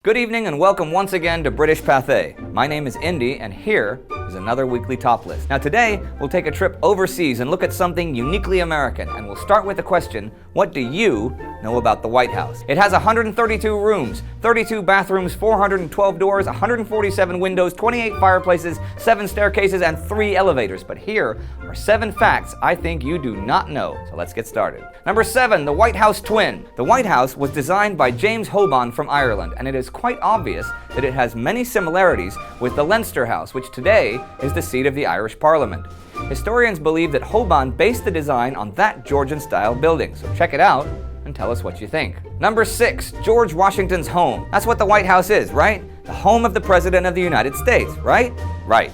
Good evening and welcome once again to British Pathé. My name is Indy and here is another weekly top list. Now today we'll take a trip overseas and look at something uniquely American, and we'll start with the question, what do you know about the White House? It has 132 rooms, 32 bathrooms, 412 doors, 147 windows, 28 fireplaces, 7 staircases, and 3 elevators. But here are 7 facts I think you do not know. So let's get started. Number 7, the White House Twin. The White House was designed by James Hoban from Ireland, and it is quite obvious that it has many similarities with the Leinster House, which today is the seat of the Irish Parliament. Historians believe that Hoban based the design on that Georgian-style building, so check it out and tell us what you think. Number 6, George Washington's home. That's what the White House is, right? The home of the President of the United States, right? Right.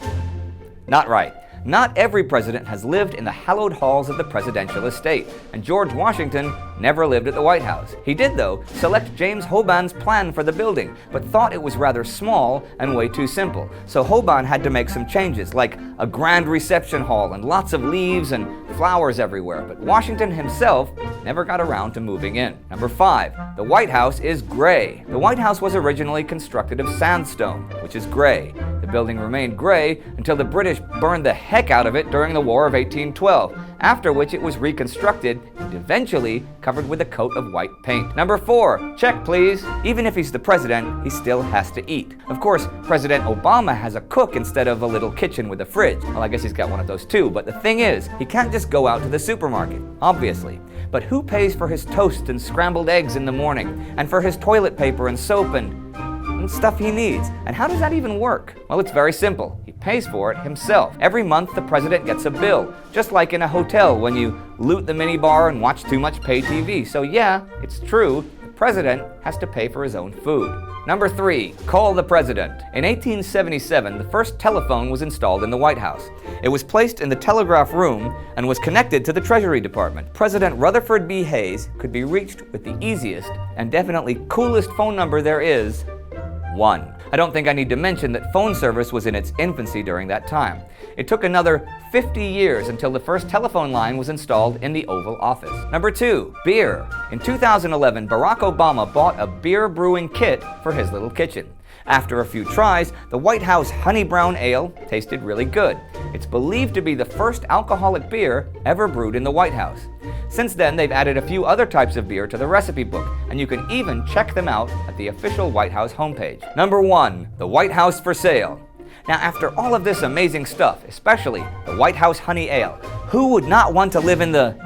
Not right. Not every president has lived in the hallowed halls of the presidential estate, and George Washington never lived at the White House. He did, though, select James Hoban's plan for the building, but thought it was rather small and way too simple. So Hoban had to make some changes, like a grand reception hall and lots of leaves and flowers everywhere, but Washington himself never got around to moving in. Number 5, the White House is gray. The White House was originally constructed of sandstone, which is gray. The building remained gray until the British burned the heck out of it during the War of 1812, after which it was reconstructed and eventually covered with a coat of white paint. Number 4, check please. Even if he's the president, he still has to eat. Of course, President Obama has a cook instead of a little kitchen with a fridge. Well, I guess he's got one of those too, but the thing is, he can't just go out to the supermarket, obviously. But who pays for his toast and scrambled eggs in the morning, and for his toilet paper and soap and stuff he needs? And how does that even work? Well, it's very simple. He pays for it himself. Every month the president gets a bill, just like in a hotel when you loot the minibar and watch too much pay TV. So yeah, it's true, the president has to pay for his own food. Number 3, call the president. In 1877, the first telephone was installed in the White House. It was placed in the telegraph room and was connected to the Treasury Department. President Rutherford B. Hayes could be reached with the easiest and definitely coolest phone number there is, 1. I don't think I need to mention that phone service was in its infancy during that time. It took another 50 years until the first telephone line was installed in the Oval Office. Number 2, beer. In 2011, Barack Obama bought a beer brewing kit for his little kitchen. After a few tries, the White House Honey Brown Ale tasted really good. It's believed to be the first alcoholic beer ever brewed in the White House. Since then, they've added a few other types of beer to the recipe book, and you can even check them out at the official White House homepage. Number 1, the White House for sale. Now, after all of this amazing stuff, especially the White House Honey Ale, who would not want to live in the...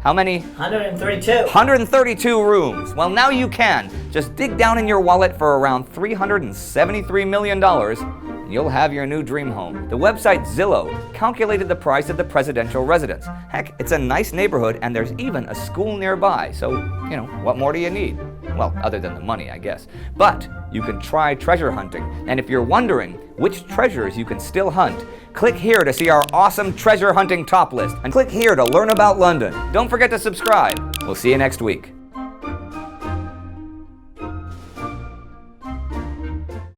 how many? 132. 132 rooms. Well, now you can. Just dig down in your wallet for around $373 million and you'll have your new dream home. The website Zillow calculated the price of the presidential residence. Heck, it's a nice neighborhood and there's even a school nearby. So, you know, what more do you need? Well, other than the money, I guess. But you can try treasure hunting. And if you're wondering which treasures you can still hunt, click here to see our awesome treasure hunting top list. And click here to learn about London. Don't forget to subscribe. We'll see you next week.